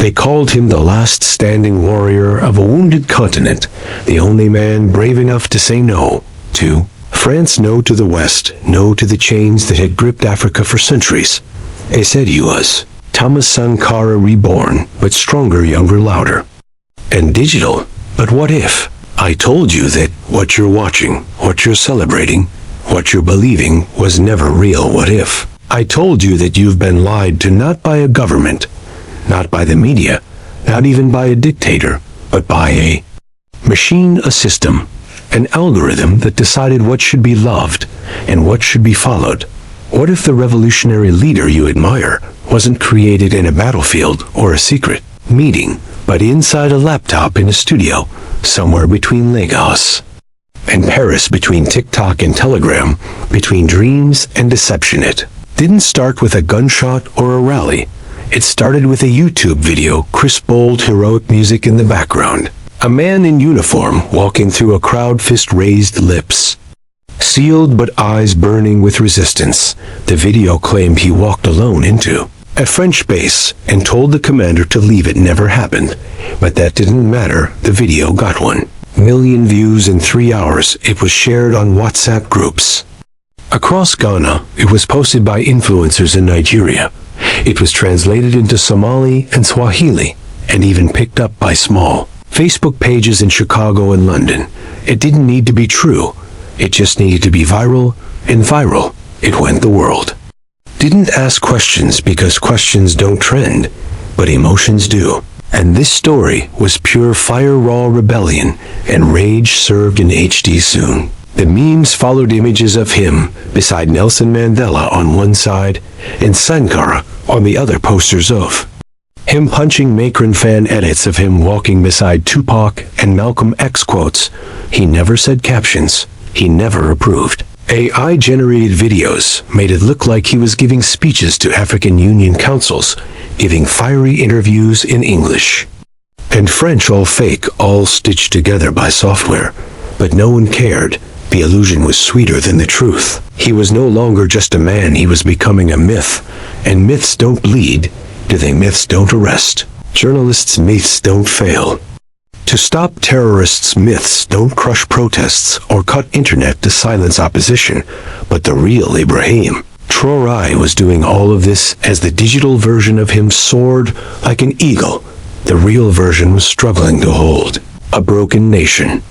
They called him the last standing warrior of a wounded continent, the only man brave enough to say no to France, no to the West, no to the chains that had gripped Africa for centuries. They said he was Thomas Sankara reborn, but stronger, younger, louder. And digital. But what if? I told you that what you're watching, what you're celebrating, what you're believing was never real. What if? I told you that you've been lied to, not by a government, not by the media, not even by a dictator, but by a machine, a system, an algorithm that decided what should be loved and what should be followed. What if the revolutionary leader you admire wasn't created in a battlefield or a secret meeting, but inside a laptop in a studio, somewhere between Lagos and Paris, between TikTok and Telegram, between dreams and deception? It didn't start with a gunshot or a rally. It started with a YouTube video, crisp, bold, heroic music in the background. A man in uniform walking through a crowd, fist raised, lips sealed but eyes burning with resistance. The video claimed he walked alone into a French base and told the commander to leave. It never happened, but that didn't matter. The video got 1 million views in 3 hours. It was shared on WhatsApp groups across Ghana. It was posted by influencers in Nigeria. It was translated into Somali and Swahili, and even picked up by small Facebook pages in Chicago and London. It didn't need to be true. It just needed to be viral, and viral, it went the world. Didn't ask questions because questions don't trend, but emotions do. And this story was pure fire, raw rebellion, and rage served in HD soon. The memes followed images of him beside Nelson Mandela on one side and Sankara on the other, posters of him punching Macron, fan edits of him walking beside Tupac and Malcolm X, quotes. He never said captions. He never approved. AI-generated videos made it look like he was giving speeches to African Union councils, giving fiery interviews in English and French, all fake, all stitched together by software. But no one cared. The illusion was sweeter than the truth. He was no longer just a man. He was becoming a myth. And myths don't bleed, do they? Myths don't arrest. Journalists' myths don't fail. To stop terrorists, myths don't crush protests or cut internet to silence opposition. But the real Ibrahim Traoré was doing all of this as the digital version of him soared like an eagle. The real version was struggling to hold a broken nation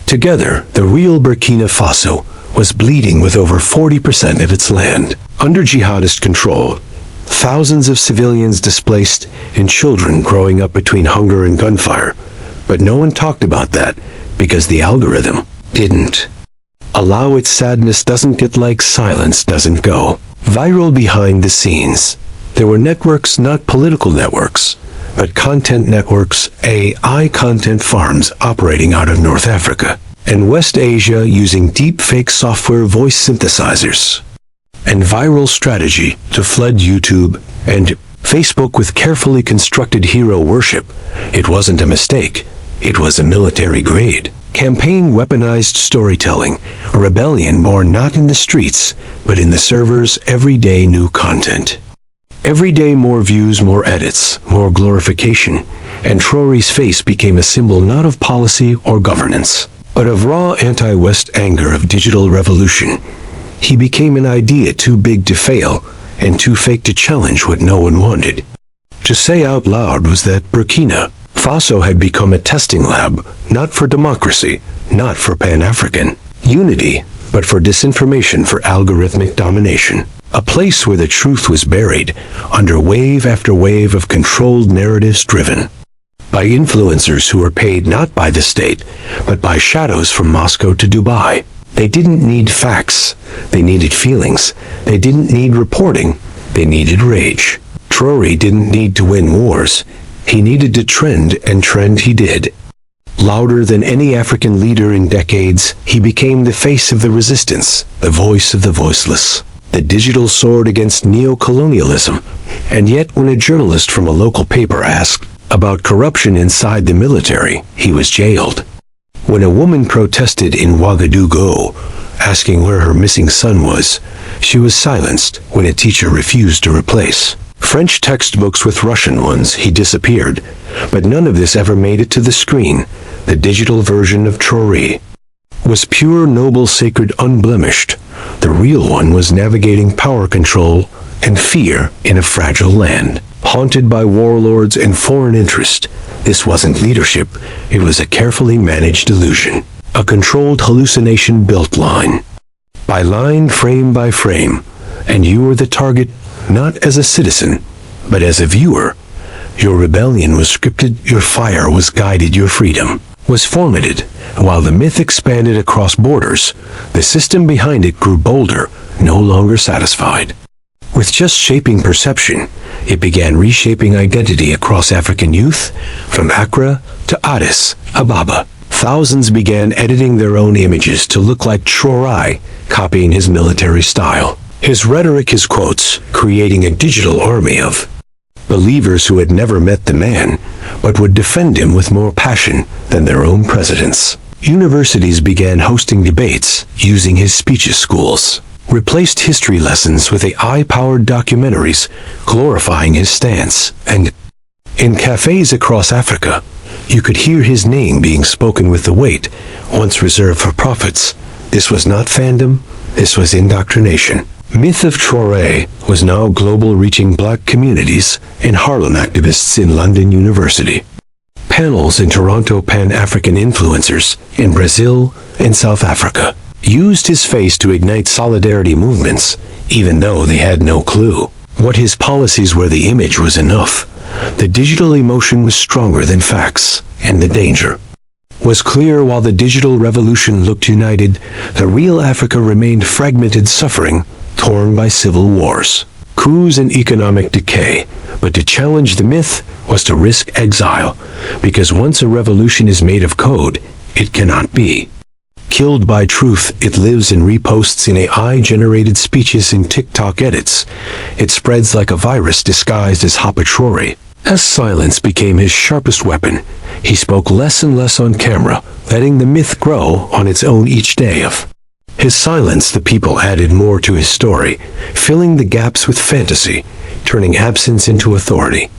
together. The real Burkina Faso was bleeding with over 40% of its land under jihadist control. Thousands of civilians displaced and children growing up between hunger and gunfire. But no one talked about that because the algorithm didn't allow it. Sadness doesn't get likes, silence doesn't go viral. Behind the scenes, there were networks, not political networks, but content networks, AI content farms operating out of North Africa and West Asia using deepfake software, voice synthesizers, and viral strategy to flood YouTube and Facebook with carefully constructed hero worship. It wasn't a mistake. It was a military-grade campaign, weaponized storytelling, a rebellion born not in the streets, but in the servers. Every day new content. Every day more views, more edits, more glorification. And Traoré's face became a symbol not of policy or governance, but of raw anti-West anger, of digital revolution. He became an idea too big to fail and too fake to challenge what no one wanted to say out loud was that Burkina Faso had become a testing lab, not for democracy, not for Pan-African unity, but for disinformation, for algorithmic domination. A place where the truth was buried under wave after wave of controlled narratives driven by influencers who were paid not by the state, but by shadows from Moscow to Dubai. They didn't need facts. They needed feelings. They didn't need reporting. They needed rage. Traoré didn't need to win wars. He needed to trend, and trend he did. Louder than any African leader in decades, he became the face of the resistance, the voice of the voiceless, the digital sword against neo-colonialism. And yet, when a journalist from a local paper asked about corruption inside the military, he was jailed. When a woman protested in Ouagadougou, asking where her missing son was, she was silenced. When a teacher refused to replace French textbooks with Russian ones, he disappeared. But none of this ever made it to the screen. The digital version of Traoré was pure, noble, sacred, unblemished. The real one was navigating power control and fear in a fragile land, haunted by warlords and foreign interest. This wasn't leadership, it was a carefully managed illusion, a controlled hallucination built line by line, frame by frame, and you were the target not as a citizen, but as a viewer. Your rebellion was scripted, your fire was guided, your freedom was formatted. While the myth expanded across borders, the system behind it grew bolder, no longer satisfied with just shaping perception. It began reshaping identity across African youth, from Accra to Addis Ababa. Thousands began editing their own images to look like Traoré, copying his military style, his rhetoric, his quotes, creating a digital army of believers who had never met the man, but would defend him with more passion than their own presidents. Universities began hosting debates using his speeches. Schools replaced history lessons with AI-powered documentaries glorifying his stance. And in cafes across Africa, you could hear his name being spoken with the weight once reserved for prophets. This was not fandom, this was indoctrination. Myth of Traoré was now global, reaching black communities and Harlem activists in London University. Panels in Toronto, Pan-African influencers in Brazil and South Africa used his face to ignite solidarity movements, even though they had no clue what his policies were. The image was enough. The digital emotion was stronger than facts, and the danger was clear. While the digital revolution looked united, the real Africa remained fragmented, suffering, torn by civil wars, coups, and economic decay. But to challenge the myth was to risk exile, because once a revolution is made of code, it cannot be killed by truth. It lives in reposts, in AI-generated speeches, in TikTok edits. It spreads like a virus disguised as Hapa Traoré. As silence became his sharpest weapon, he spoke less and less on camera, letting the myth grow on its own. Each day of his silence, the people added more to his story, filling the gaps with fantasy, turning absence into authority.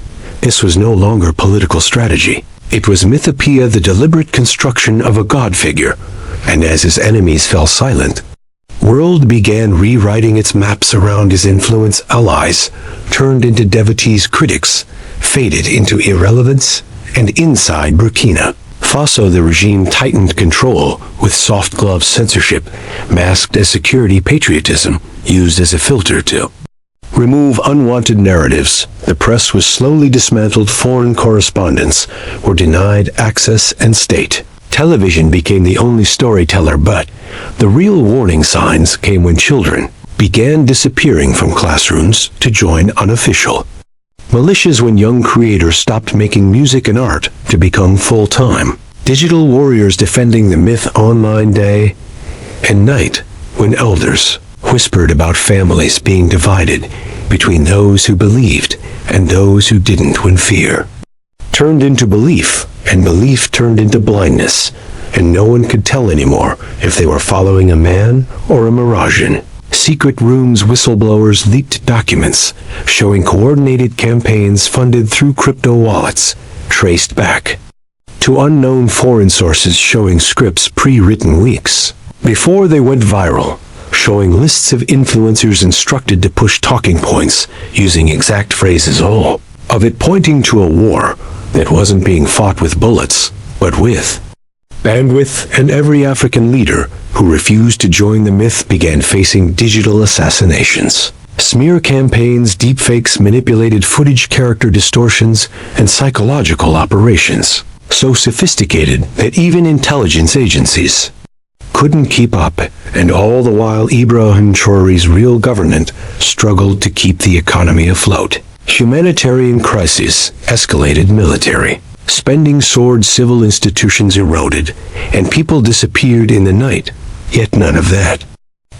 This was no longer political strategy. It was mythopoeia, the deliberate construction of a god figure. And as his enemies fell silent, world began rewriting its maps around his influence. Allies turned into devotees, critics faded into irrelevance, and inside Burkina Faso the regime tightened control with soft glove censorship, masked as security, patriotism used as a filter to remove unwanted narratives. The press was slowly dismantled, foreign correspondents were denied access, and state television became the only storyteller. But the real warning signs came when children began disappearing from classrooms to join unofficial militias, when young creators stopped making music and art to become full-time digital warriors defending the myth online day and night, when elders whispered about families being divided between those who believed and those who didn't, when fear turned into belief and belief turned into blindness, and no one could tell anymore if they were following a man or a mirage. In secret rooms, whistleblowers leaked documents showing coordinated campaigns funded through crypto wallets, traced back to unknown foreign sources, showing scripts pre-written weeks before they went viral, showing lists of influencers instructed to push talking points using exact phrases, all of it pointing to a war that wasn't being fought with bullets, but with bandwidth. And every African leader who refused to join the myth began facing digital assassinations, smear campaigns, deepfakes, manipulated footage, character distortions, and psychological operations so sophisticated that even intelligence agencies couldn't keep up. And all the while, Ibrahim Traoré's real government struggled to keep the economy afloat. Humanitarian crises escalated, military spending soared, civil institutions eroded, and people disappeared in the night. Yet none of that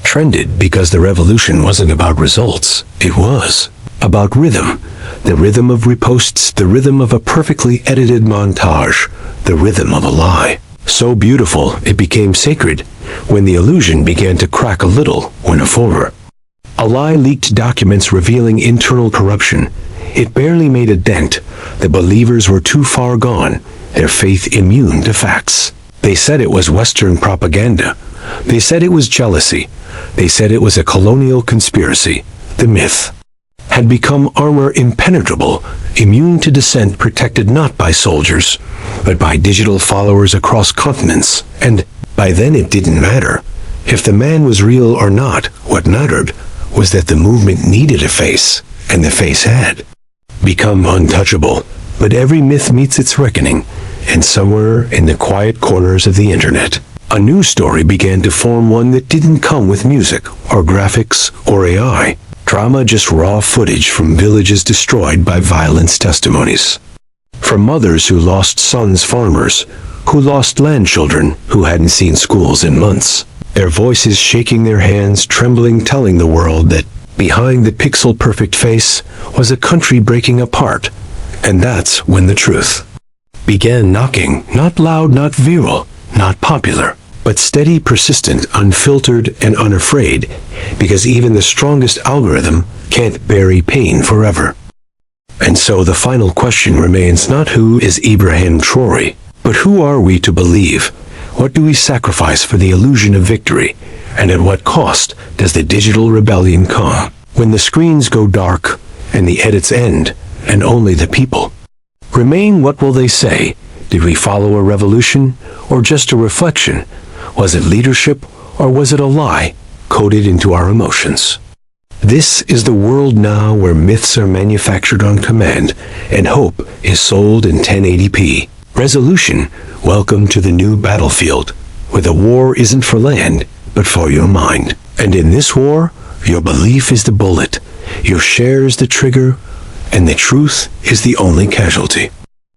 trended, because the revolution wasn't about results. It was about rhythm. The rhythm of reposts, the rhythm of a perfectly edited montage, the rhythm of a lie so beautiful it became sacred. When the illusion began to crack a little, when a lie leaked documents revealing internal corruption, It barely made a dent. The believers were too far gone, their faith immune to facts. They said it was Western propaganda. They said it was jealousy. They said it was a colonial conspiracy. The myth had become armor impenetrable, immune to dissent, protected not by soldiers, but by digital followers across continents. And by then it didn't matter if the man was real or not. What mattered was that the movement needed a face, and the face had become untouchable. But every myth meets its reckoning, and somewhere in the quiet corners of the internet, a new story began to form, one that didn't come with music or graphics or AI. Drama, just raw footage from villages destroyed by violence, testimonies from mothers who lost sons, farmers who lost land, children who hadn't seen schools in months. Their voices shaking, their hands trembling, telling the world that behind the pixel-perfect face was a country breaking apart. And that's when the truth began knocking. Not loud, not viral, not popular, but steady, persistent, unfiltered, and unafraid, because even the strongest algorithm can't bury pain forever. And so the final question remains not who is Ibrahim Traoré, but who are we to believe? What do we sacrifice for the illusion of victory? And at what cost does the digital rebellion come? When the screens go dark and the edits end, and only the people remain, what will they say? Did we follow a revolution or just a reflection? Was it leadership or was it a lie coded into our emotions? This is the world now, where myths are manufactured on command and hope is sold in 1080p. Resolution, welcome to the new battlefield, where the war isn't for land, but for your mind. And in this war, your belief is the bullet, your share is the trigger, and the truth is the only casualty.